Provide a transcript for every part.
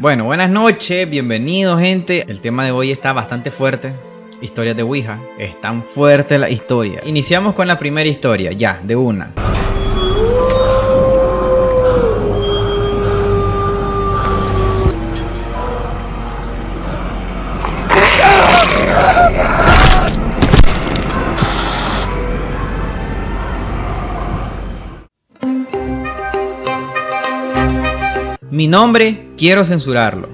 Bueno, buenas noches, bienvenidos gente. El tema de hoy está bastante fuerte. Historias de Ouija. Es tan fuerte la historia. Iniciamos con la primera historia, ya, de una. Mi nombre quiero censurarlo.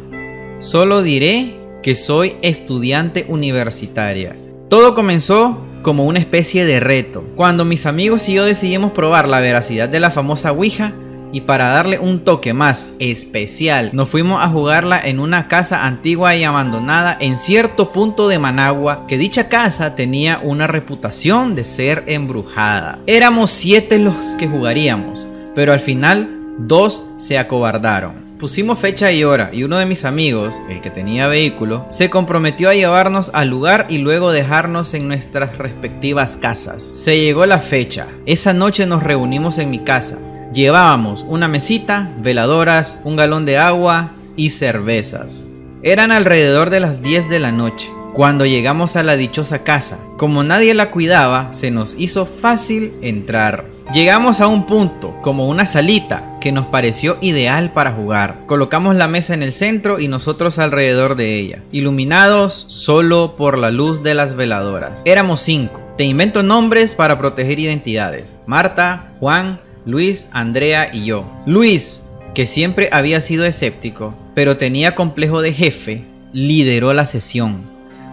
Solo diré que soy estudiante universitaria. Todo comenzó como una especie de reto, cuando mis amigos y yo decidimos probar la veracidad de la famosa Ouija, y para darle un toque más especial, nos fuimos a jugarla en una casa antigua y abandonada en cierto punto de Managua, que dicha casa tenía una reputación de ser embrujada. Éramos 7 los que jugaríamos, pero al final 2 se acobardaron. Pusimos fecha y hora y uno de mis amigos, el que tenía vehículo, se comprometió a llevarnos al lugar y luego dejarnos en nuestras respectivas casas. Se llegó la fecha. Esa noche nos reunimos en mi casa. Llevábamos una mesita, veladoras, un galón de agua y cervezas. Eran alrededor de las 10 de la noche cuando llegamos a la dichosa casa. Como nadie la cuidaba, se nos hizo fácil entrar. Llegamos a un punto, como una salita, que nos pareció ideal para jugar. Colocamos la mesa en el centro y nosotros alrededor de ella, iluminados solo por la luz de las veladoras. Éramos 5. Te invento nombres para proteger identidades: Marta, Juan, Luis, Andrea y yo. Luis, que siempre había sido escéptico, pero tenía complejo de jefe, lideró la sesión,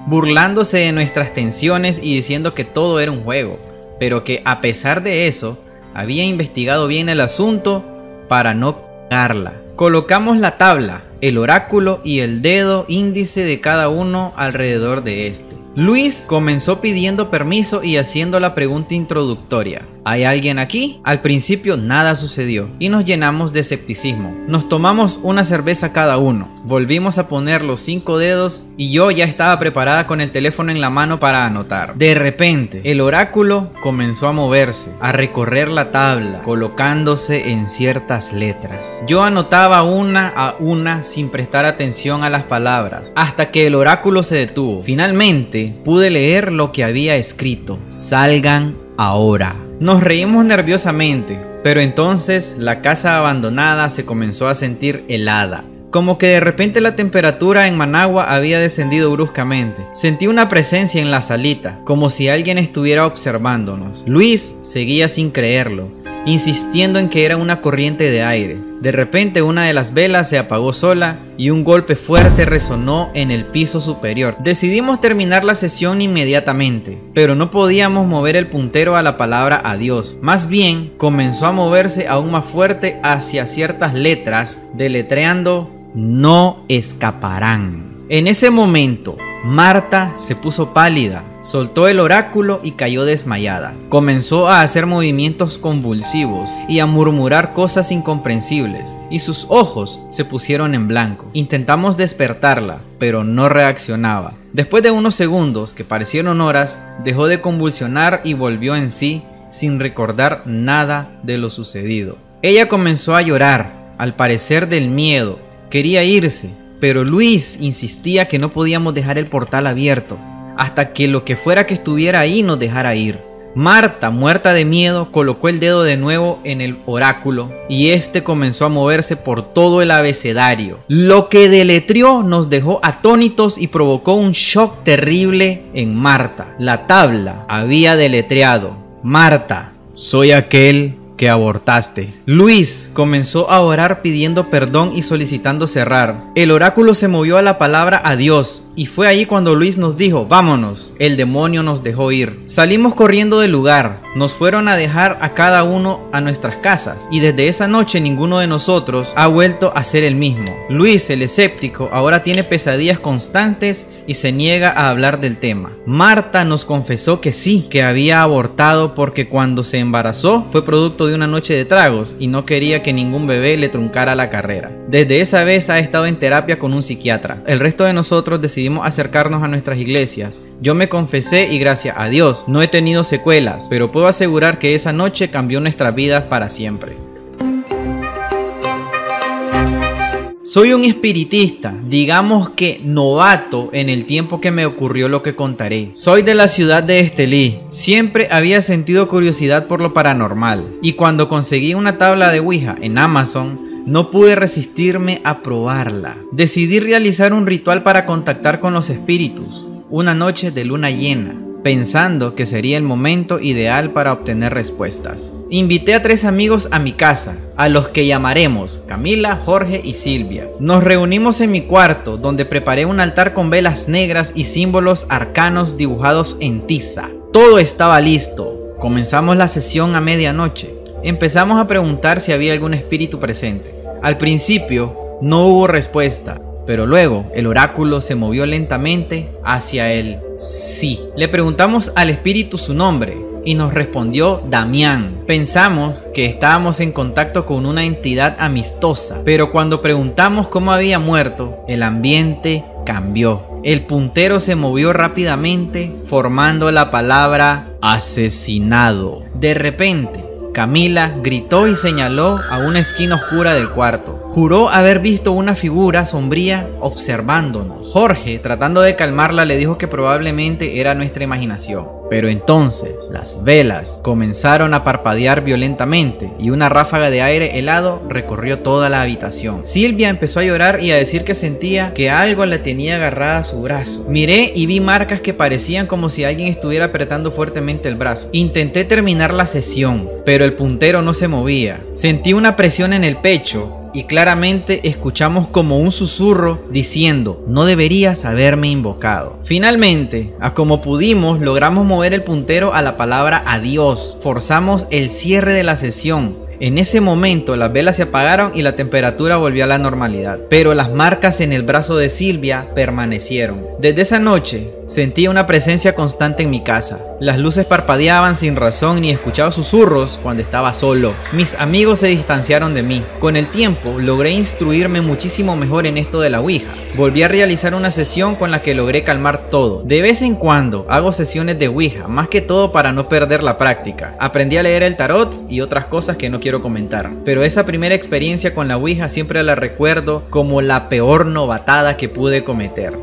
burlándose de nuestras tensiones y diciendo que todo era un juego, pero que a pesar de eso, había investigado bien el asunto para no cagarla. Colocamos la tabla, el oráculo y el dedo índice de cada uno alrededor de este. Luis comenzó pidiendo permiso y haciendo la pregunta introductoria: ¿hay alguien aquí? Al principio nada sucedió y nos llenamos de escepticismo. Nos tomamos una cerveza cada uno, volvimos a poner los 5 dedos y yo ya estaba preparada con el teléfono en la mano para anotar. De repente, el oráculo comenzó a moverse, a recorrer la tabla, colocándose en ciertas letras. Yo anotaba una a una sin prestar atención a las palabras, hasta que el oráculo se detuvo. Finalmente, pude leer lo que había escrito: salgan ahora. Nos reímos nerviosamente, pero entonces la casa abandonada se comenzó a sentir helada. Como que de repente la temperatura en Managua había descendido bruscamente. Sentí una presencia en la salita, como si alguien estuviera observándonos. Luis seguía sin creerlo, insistiendo en que era una corriente de aire. De repente una de las velas se apagó sola y un golpe fuerte resonó en el piso superior. Decidimos terminar la sesión inmediatamente, pero no podíamos mover el puntero a la palabra adiós. Más bien, comenzó a moverse aún más fuerte hacia ciertas letras, deletreando: no escaparán. En ese momento, Marta se puso pálida, soltó el oráculo y cayó desmayada. Comenzó a hacer movimientos convulsivos y a murmurar cosas incomprensibles, y sus ojos se pusieron en blanco. Intentamos despertarla, pero no reaccionaba. Después de unos segundos, que parecieron horas, dejó de convulsionar y volvió en sí, sin recordar nada de lo sucedido. Ella comenzó a llorar, al parecer del miedo. Quería irse, pero Luis insistía que no podíamos dejar el portal abierto hasta que lo que fuera que estuviera ahí nos dejara ir. Marta, muerta de miedo, colocó el dedo de nuevo en el oráculo y este comenzó a moverse por todo el abecedario. Lo que deletreó nos dejó atónitos y provocó un shock terrible en Marta. La tabla había deletreado: Marta, soy aquel que abortaste. Luis comenzó a orar pidiendo perdón y solicitando cerrar. El oráculo se movió a la palabra adiós y fue ahí cuando Luis nos dijo: vámonos. El demonio nos dejó ir. Salimos corriendo del lugar. Nos fueron a dejar a cada uno a nuestras casas y desde esa noche ninguno de nosotros ha vuelto a ser el mismo. Luis, el escéptico, ahora tiene pesadillas constantes y se niega a hablar del tema. Marta nos confesó que sí, que había abortado porque cuando se embarazó fue producto de una noche de tragos y no quería que ningún bebé le truncara la carrera. Desde esa vez ha estado en terapia con un psiquiatra. El resto de nosotros decidimos acercarnos a nuestras iglesias. Yo me confesé y gracias a Dios no he tenido secuelas, pero puedo asegurar que esa noche cambió nuestras vidas para siempre. Soy un espiritista, digamos que novato en el tiempo que me ocurrió lo que contaré. Soy de la ciudad de Estelí. Siempre había sentido curiosidad por lo paranormal, y cuando conseguí una tabla de Ouija en Amazon, no pude resistirme a probarla. Decidí realizar un ritual para contactar con los espíritus, una noche de luna llena, pensando que sería el momento ideal para obtener respuestas. Invité a 3 amigos a mi casa, a los que llamaremos Camila, Jorge y Silvia. Nos reunimos en mi cuarto, donde preparé un altar con velas negras y símbolos arcanos dibujados en tiza. Todo estaba listo. Comenzamos la sesión a medianoche. Empezamos a preguntar si había algún espíritu presente. Al principio no hubo respuesta, pero luego el oráculo se movió lentamente hacia el sí. Le preguntamos al espíritu su nombre y nos respondió Damián. Pensamos que estábamos en contacto con una entidad amistosa, pero cuando preguntamos cómo había muerto, el ambiente cambió. El puntero se movió rápidamente, formando la palabra asesinado. De repente, Camila gritó y señaló a una esquina oscura del cuarto. Juró haber visto una figura sombría observándonos. Jorge, tratando de calmarla, le dijo que probablemente era nuestra imaginación. Pero entonces las velas comenzaron a parpadear violentamente y una ráfaga de aire helado recorrió toda la habitación. Silvia empezó a llorar y a decir que sentía que algo le tenía agarrada a su brazo. Miré y vi marcas que parecían como si alguien estuviera apretando fuertemente el brazo. Intenté terminar la sesión, pero el puntero no se movía. Sentí una presión en el pecho y claramente escuchamos como un susurro diciendo: no deberías haberme invocado. Finalmente, a como pudimos, logramos mover el puntero a la palabra adiós. Forzamos el cierre de la sesión. En ese momento las velas se apagaron y la temperatura volvió a la normalidad, pero las marcas en el brazo de Silvia permanecieron. Desde esa noche sentía una presencia constante en mi casa. Las luces parpadeaban sin razón ni escuchaba susurros cuando estaba solo. Mis amigos se distanciaron de mí. Con el tiempo logré instruirme muchísimo mejor en esto de la Ouija. Volví a realizar una sesión con la que logré calmar todo. De vez en cuando hago sesiones de Ouija, más que todo para no perder la práctica. Aprendí a leer el tarot y otras cosas que no quiero comentar, pero esa primera experiencia con la Ouija siempre la recuerdo como la peor novatada que pude cometer.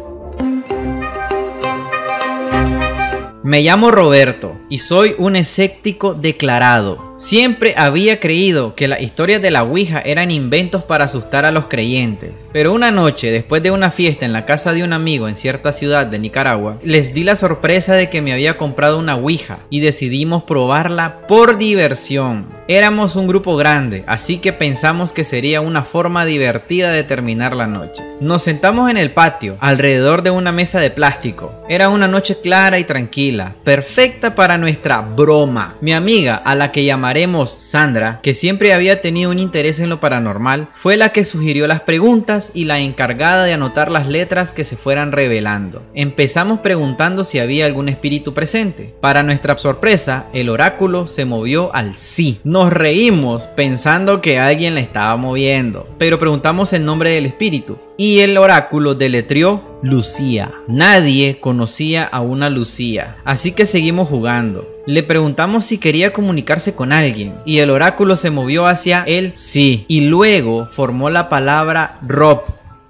Me llamo Roberto y soy un escéptico declarado. Siempre había creído que las historias de la Ouija eran inventos para asustar a los creyentes. Pero una noche, después de una fiesta en la casa de un amigo en cierta ciudad de Nicaragua, les di la sorpresa de que me había comprado una Ouija y decidimos probarla por diversión. Éramos un grupo grande, así que pensamos que sería una forma divertida de terminar la noche. Nos sentamos en el patio, alrededor de una mesa de plástico. Era una noche clara y tranquila, perfecta para nuestra broma. Mi amiga, a la que llamaremos Sandra, que siempre había tenido un interés en lo paranormal, fue la que sugirió las preguntas y la encargada de anotar las letras que se fueran revelando. Empezamos preguntando si había algún espíritu presente. Para nuestra sorpresa, el oráculo se movió al sí. Nos reímos pensando que alguien la estaba moviendo, pero preguntamos el nombre del espíritu y el oráculo deletreó Lucía. Nadie conocía a una Lucía, así que seguimos jugando. Le preguntamos si quería comunicarse con alguien y el oráculo se movió hacia el sí y luego formó la palabra Rob,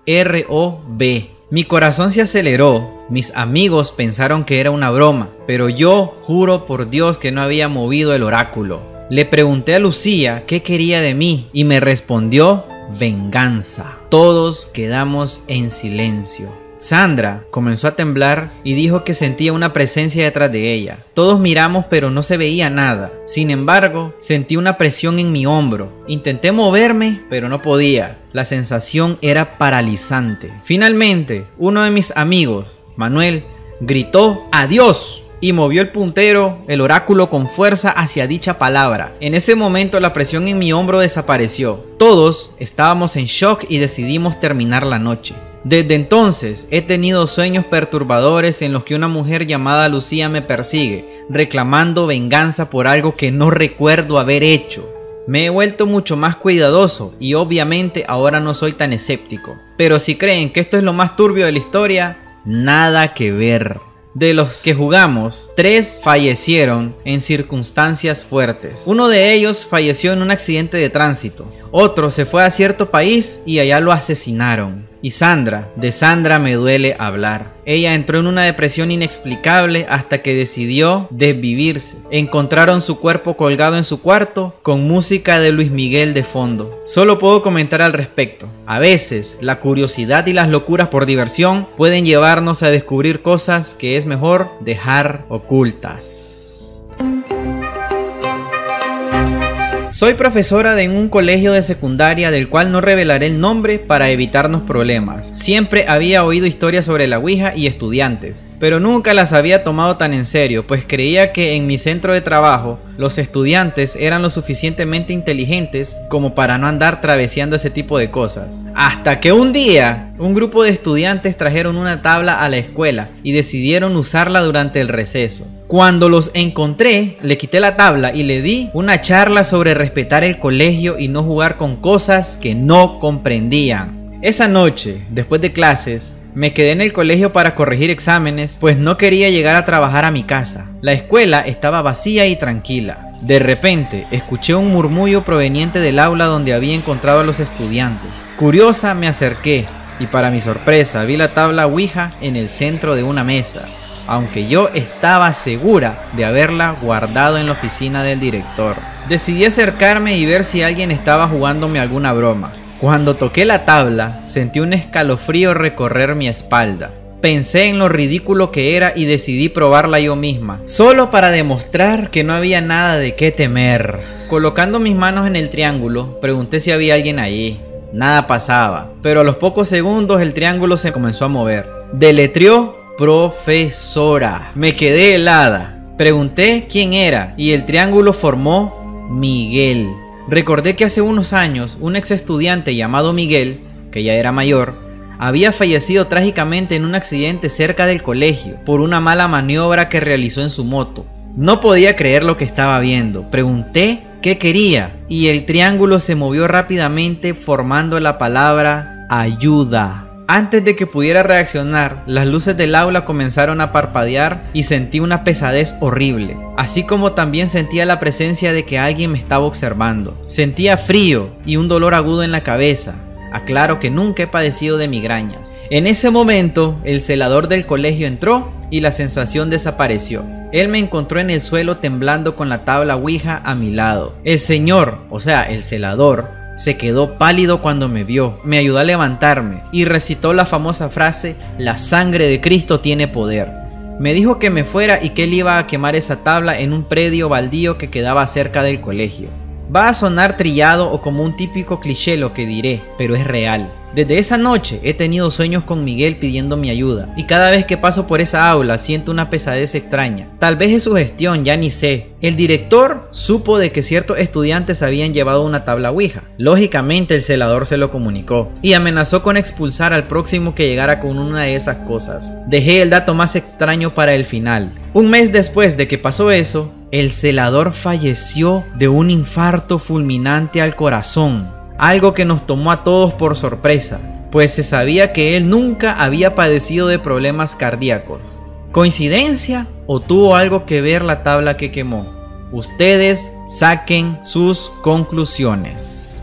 R-O-B. Mi corazón se aceleró. Mis amigos pensaron que era una broma, pero yo juro por Dios que no había movido el oráculo. Le pregunté a Lucía qué quería de mí y me respondió venganza. Todos quedamos en silencio. Sandra comenzó a temblar y dijo que sentía una presencia detrás de ella. Todos miramos pero no se veía nada. Sin embargo, sentí una presión en mi hombro. Intenté moverme pero no podía. La sensación era paralizante. Finalmente, uno de mis amigos, Manuel, gritó ¡adiós! Y movió el puntero, el oráculo, con fuerza hacia dicha palabra. En ese momento la presión en mi hombro desapareció. Todos estábamos en shock y decidimos terminar la noche. Desde entonces he tenido sueños perturbadores en los que una mujer llamada Lucía me persigue, reclamando venganza por algo que no recuerdo haber hecho. Me he vuelto mucho más cuidadoso y obviamente ahora no soy tan escéptico. Pero si creen que esto es lo más turbio de la historia, nada que ver. De los que jugamos, 3 fallecieron en circunstancias fuertes. Uno de ellos falleció en un accidente de tránsito. Otro se fue a cierto país y allá lo asesinaron. Y Sandra, de Sandra me duele hablar. Ella entró en una depresión inexplicable hasta que decidió desvivirse. Encontraron su cuerpo colgado en su cuarto con música de Luis Miguel de fondo. Solo puedo comentar al respecto. A veces, la curiosidad y las locuras por diversión pueden llevarnos a descubrir cosas que es mejor dejar ocultas. Soy profesora en un colegio de secundaria del cual no revelaré el nombre para evitarnos problemas. Siempre había oído historias sobre la Ouija y estudiantes, pero nunca las había tomado tan en serio, pues creía que en mi centro de trabajo los estudiantes eran lo suficientemente inteligentes como para no andar traveseando ese tipo de cosas. Hasta que un día, un grupo de estudiantes trajeron una tabla a la escuela y decidieron usarla durante el receso. Cuando los encontré, le quité la tabla y le di una charla sobre respetar el colegio y no jugar con cosas que no comprendían. Esa noche, después de clases, me quedé en el colegio para corregir exámenes, pues no quería llegar a trabajar a mi casa. La escuela estaba vacía y tranquila. De repente, escuché un murmullo proveniente del aula donde había encontrado a los estudiantes. Curiosa, me acerqué y para mi sorpresa vi la tabla Ouija en el centro de una mesa, aunque yo estaba segura de haberla guardado en la oficina del director. Decidí acercarme y ver si alguien estaba jugándome alguna broma. Cuando toqué la tabla, sentí un escalofrío recorrer mi espalda. Pensé en lo ridículo que era y decidí probarla yo misma, solo para demostrar que no había nada de qué temer. Colocando mis manos en el triángulo, pregunté si había alguien allí. Nada pasaba, pero a los pocos segundos el triángulo se comenzó a mover. Deletreó profesora. Me quedé helada. Pregunté quién era y el triángulo formó Miguel. Recordé que hace unos años un ex estudiante llamado Miguel, que ya era mayor, había fallecido trágicamente en un accidente cerca del colegio por una mala maniobra que realizó en su moto. No podía creer lo que estaba viendo. Pregunté qué quería y el triángulo se movió rápidamente formando la palabra ayuda. Antes de que pudiera reaccionar, las luces del aula comenzaron a parpadear y sentí una pesadez horrible, así como también sentía la presencia de que alguien me estaba observando. Sentía frío y un dolor agudo en la cabeza. Aclaro que nunca he padecido de migrañas. En ese momento, el celador del colegio entró y la sensación desapareció. Él me encontró en el suelo temblando con la tabla Ouija a mi lado. El señor, o sea, el celador, se quedó pálido cuando me vio, me ayudó a levantarme y recitó la famosa frase: la sangre de Cristo tiene poder. Me dijo que me fuera y que él iba a quemar esa tabla en un predio baldío que quedaba cerca del colegio. Va a sonar trillado o como un típico cliché lo que diré, pero es real. Desde esa noche he tenido sueños con Miguel pidiendo mi ayuda, y cada vez que paso por esa aula siento una pesadez extraña. Tal vez es su gestión, ya ni sé. El director supo de que ciertos estudiantes habían llevado una tabla Ouija. Lógicamente el celador se lo comunicó y amenazó con expulsar al próximo que llegara con una de esas cosas. Dejé el dato más extraño para el final. Un mes después de que pasó eso, el celador falleció de un infarto fulminante al corazón. Algo que nos tomó a todos por sorpresa, pues se sabía que él nunca había padecido de problemas cardíacos. ¿Coincidencia o tuvo algo que ver la tabla que quemó? Ustedes saquen sus conclusiones.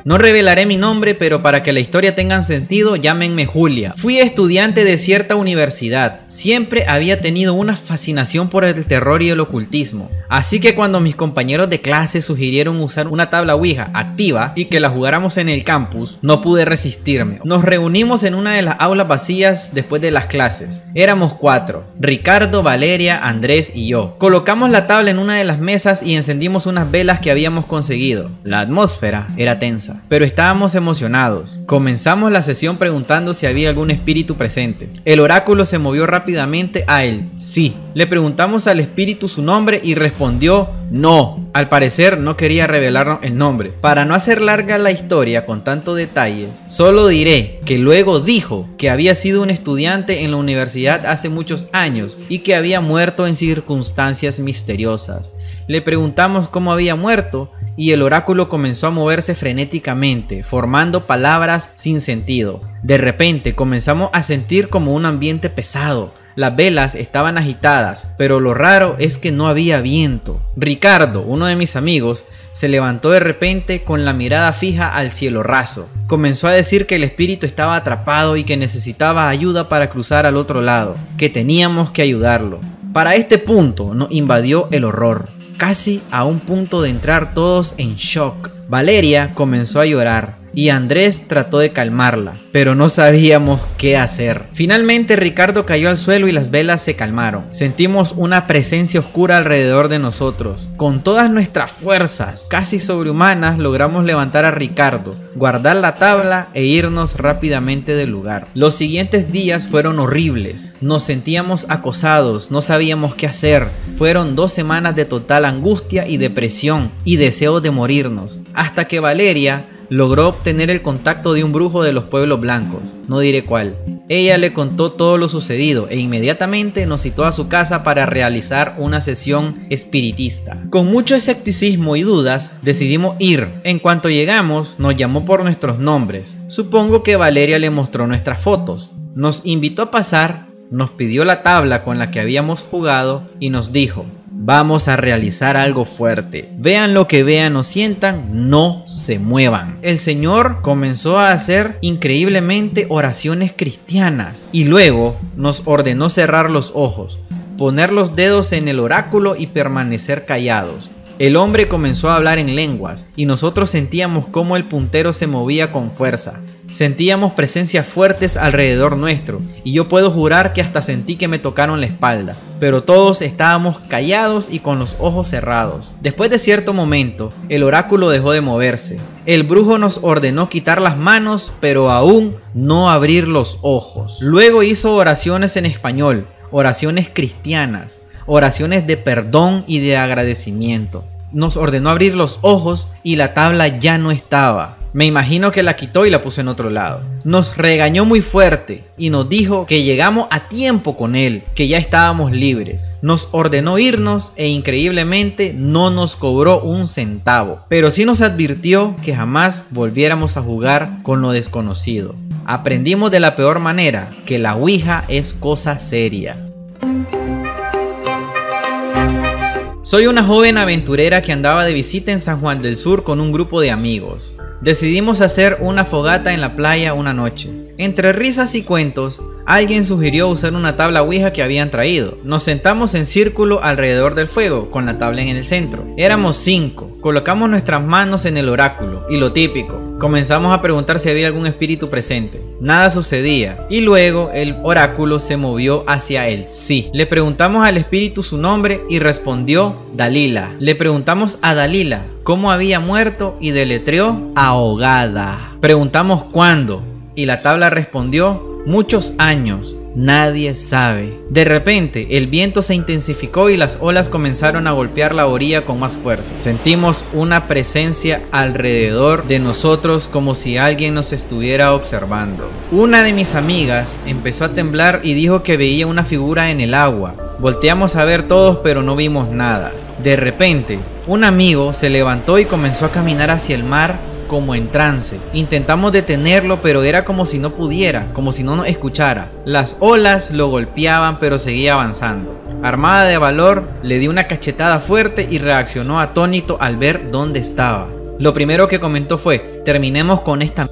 No revelaré mi nombre, pero para que la historia tenga sentido, llámenme Julia. Fui estudiante de cierta universidad. Siempre había tenido una fascinación por el terror y el ocultismo. Así que cuando mis compañeros de clase sugirieron usar una tabla Ouija activa y que la jugáramos en el campus, no pude resistirme. Nos reunimos en una de las aulas vacías después de las clases. Éramos 4: Ricardo, Valeria, Andrés y yo. Colocamos la tabla en una de las mesas y encendimos unas velas que habíamos conseguido. La atmósfera era tensa, pero estábamos emocionados. Comenzamos la sesión preguntando si había algún espíritu presente. El oráculo se movió rápidamente a él sí. Le preguntamos al espíritu su nombre y respondió no. Al parecer no quería revelarnos el nombre. Para no hacer larga la historia con tanto detalle, solo diré que luego dijo que había sido un estudiante en la universidad hace muchos años y que había muerto en circunstancias misteriosas. Le preguntamos cómo había muerto y el oráculo comenzó a moverse frenéticamente, formando palabras sin sentido. De repente comenzamos a sentir como un ambiente pesado. Las velas estaban agitadas, pero lo raro es que no había viento. Ricardo, uno de mis amigos, se levantó de repente con la mirada fija al cielo raso. Comenzó a decir que el espíritu estaba atrapado y que necesitaba ayuda para cruzar al otro lado, que teníamos que ayudarlo. Para este punto nos invadió el horror, casi a un punto de entrar todos en shock. Valeria comenzó a llorar y Andrés trató de calmarla, pero no sabíamos qué hacer. Finalmente Ricardo cayó al suelo y las velas se calmaron. Sentimos una presencia oscura alrededor de nosotros. Con todas nuestras fuerzas, casi sobrehumanas, logramos levantar a Ricardo, guardar la tabla e irnos rápidamente del lugar. Los siguientes días fueron horribles. Nos sentíamos acosados, no sabíamos qué hacer. Fueron 2 semanas de total angustia y depresión y deseo de morirnos, hasta que Valeria logró obtener el contacto de un brujo de los pueblos blancos, no diré cuál. Ella le contó todo lo sucedido e inmediatamente nos citó a su casa para realizar una sesión espiritista. Con mucho escepticismo y dudas decidimos ir. En cuanto llegamos nos llamó por nuestros nombres. Supongo que Valeria le mostró nuestras fotos. Nos invitó a pasar, nos pidió la tabla con la que habíamos jugado y nos dijo: vamos a realizar algo fuerte. Vean lo que vean o sientan, no se muevan. El Señor comenzó a hacer increíblemente oraciones cristianas y luego nos ordenó cerrar los ojos, poner los dedos en el oráculo y permanecer callados. El hombre comenzó a hablar en lenguas y nosotros sentíamos cómo el puntero se movía con fuerza. Sentíamos presencias fuertes alrededor nuestro y yo puedo jurar que hasta sentí que me tocaron la espalda, pero todos estábamos callados y con los ojos cerrados. Después de cierto momento, el oráculo dejó de moverse. El brujo nos ordenó quitar las manos, pero aún no abrir los ojos. Luego hizo oraciones en español, oraciones cristianas, oraciones de perdón y de agradecimiento. Nos ordenó abrir los ojos y la tabla ya no estaba. Me imagino que la quitó y la puso en otro lado. Nos regañó muy fuerte y nos dijo que llegamos a tiempo con él, que ya estábamos libres. Nos ordenó irnos e increíblemente no nos cobró un centavo, pero sí nos advirtió que jamás volviéramos a jugar con lo desconocido. Aprendimos de la peor manera que la Ouija es cosa seria. Soy una joven aventurera que andaba de visita en San Juan del Sur con un grupo de amigos. Decidimos hacer una fogata en la playa una noche. Entre risas y cuentos, alguien sugirió usar una tabla Ouija que habían traído. Nos sentamos en círculo alrededor del fuego, con la tabla en el centro. Éramos 5. Colocamos nuestras manos en el oráculo, y lo típico. Comenzamos a preguntar si había algún espíritu presente. Nada sucedía, y luego el oráculo se movió hacia el sí. Le preguntamos al espíritu su nombre y respondió Dalila. Le preguntamos a Dalila cómo había muerto y deletreó ahogada. Preguntamos cuándo y la tabla respondió muchos años, nadie sabe. De repente el viento se intensificó y las olas comenzaron a golpear la orilla con más fuerza. Sentimos una presencia alrededor de nosotros como si alguien nos estuviera observando. Una de mis amigas empezó a temblar y dijo que veía una figura en el agua. Volteamos a ver todos pero no vimos nada. De repente un amigo se levantó y comenzó a caminar hacia el mar como en trance. Intentamos detenerlo, pero era como si no pudiera, como si no nos escuchara. Las olas lo golpeaban, pero seguía avanzando. Armada de valor, le di una cachetada fuerte y reaccionó atónito al ver dónde estaba. Lo primero que comentó fue: terminemos con esta.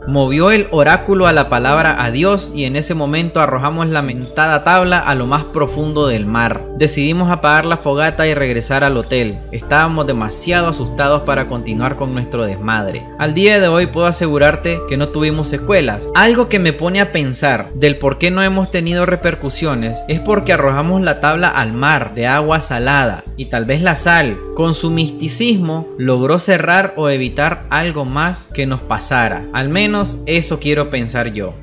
Movió el oráculo a la palabra adiós y en ese momento arrojamos la mentada tabla a lo más profundo del mar. Decidimos apagar la fogata y regresar al hotel. Estábamos demasiado asustados para continuar con nuestro desmadre. Al día de hoy puedo asegurarte que no tuvimos secuelas. Algo que me pone a pensar del por qué no hemos tenido repercusiones es porque arrojamos la tabla al mar de agua salada y tal vez la sal, con su misticismo, logró cerrar o evitar algo más que nos pasara. Al menos eso quiero pensar yo.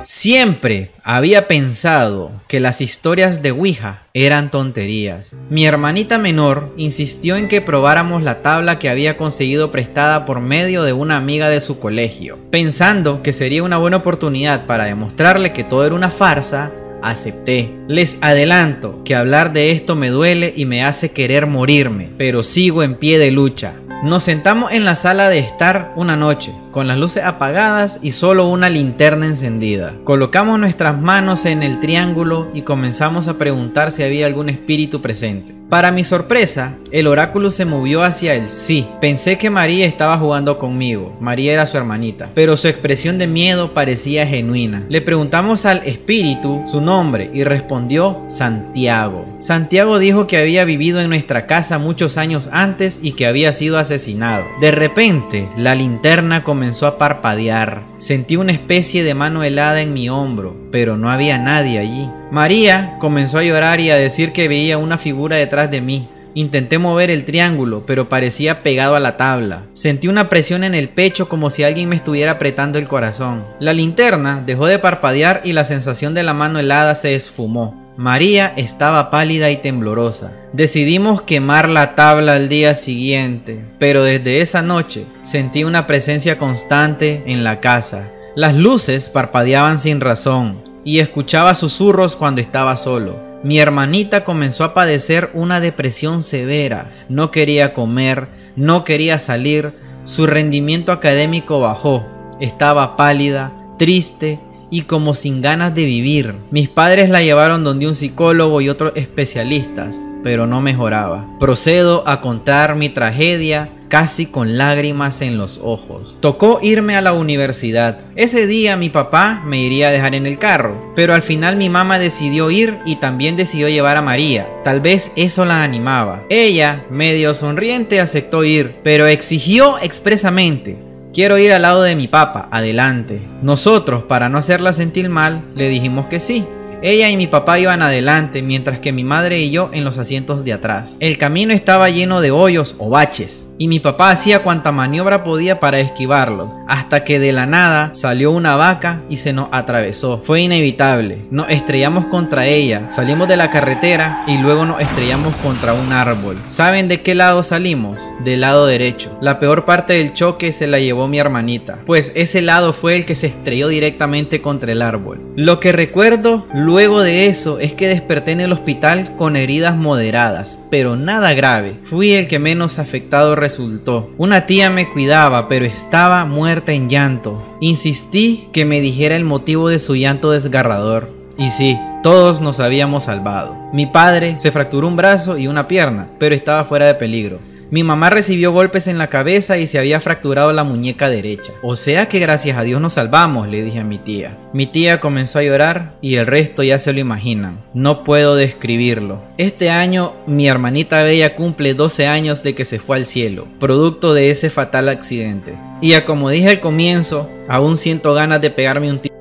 Siempre había pensado que las historias de Ouija eran tonterías. Mi hermanita menor insistió en que probáramos la tabla que había conseguido prestada por medio de una amiga de su colegio. Pensando que sería una buena oportunidad para demostrarle que todo era una farsa, acepté. Les adelanto que hablar de esto me duele y me hace querer morirme, pero sigo en pie de lucha. Nos sentamos en la sala de estar una noche, con las luces apagadas y solo una linterna encendida. Colocamos nuestras manos en el triángulo y comenzamos a preguntar si había algún espíritu presente. Para mi sorpresa, el oráculo se movió hacia el sí. Pensé que María estaba jugando conmigo. María era su hermanita, pero su expresión de miedo parecía genuina. Le preguntamos al espíritu su nombre y respondió Santiago. Santiago dijo que había vivido en nuestra casa muchos años antes y que había sido asesinado. De repente, la linterna comenzó a parpadear. Sentí una especie de mano helada en mi hombro, pero no había nadie allí. María comenzó a llorar y a decir que veía una figura detrás de mí. Intenté mover el triángulo, pero parecía pegado a la tabla. Sentí una presión en el pecho como si alguien me estuviera apretando el corazón. La linterna dejó de parpadear y la sensación de la mano helada se esfumó. María estaba pálida y temblorosa. Decidimos quemar la tabla al día siguiente, pero desde esa noche sentí una presencia constante en la casa. Las luces parpadeaban sin razón y escuchaba susurros cuando estaba solo. Mi hermanita comenzó a padecer una depresión severa. No quería comer, no quería salir, su rendimiento académico bajó. Estaba pálida, triste y como sin ganas de vivir. Mis padres la llevaron donde un psicólogo y otros especialistas, pero no mejoraba. Procedo a contar mi tragedia casi con lágrimas en los ojos. Tocó irme a la universidad. Ese día mi papá me iría a dejar en el carro, pero al final mi mamá decidió ir y también decidió llevar a María. Tal vez eso la animaba. Ella, medio sonriente, aceptó ir, pero exigió expresamente: quiero ir al lado de mi papá, adelante. Nosotros, para no hacerla sentir mal, le dijimos que sí. Ella y mi papá iban adelante, mientras que mi madre y yo en los asientos de atrás. El camino estaba lleno de hoyos o baches, y mi papá hacía cuanta maniobra podía para esquivarlos, hasta que de la nada salió una vaca y se nos atravesó. Fue inevitable, nos estrellamos contra ella, salimos de la carretera y luego nos estrellamos contra un árbol. ¿Saben de qué lado salimos? Del lado derecho. La peor parte del choque se la llevó mi hermanita, pues ese lado fue el que se estrelló directamente contra el árbol. Lo que recuerdo luego de eso es que desperté en el hospital con heridas moderadas, pero nada grave. Fui el que menos afectado resultó. Una tía me cuidaba, pero estaba muerta en llanto. Insistí que me dijera el motivo de su llanto desgarrador. Y sí, todos nos habíamos salvado. Mi padre se fracturó un brazo y una pierna, pero estaba fuera de peligro. Mi mamá recibió golpes en la cabeza y se había fracturado la muñeca derecha. O sea que gracias a Dios nos salvamos, le dije a mi tía. Mi tía comenzó a llorar y el resto ya se lo imaginan. No puedo describirlo. Este año mi hermanita Bella cumple 12 años de que se fue al cielo, producto de ese fatal accidente. Y como dije al comienzo, aún siento ganas de pegarme un tiro,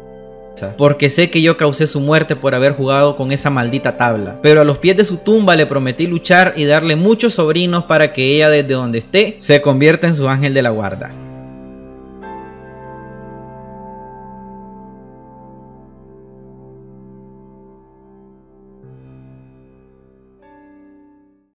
porque sé que yo causé su muerte por haber jugado con esa maldita tabla. Pero a los pies de su tumba le prometí luchar y darle muchos sobrinos para que ella, desde donde esté, se convierta en su ángel de la guarda.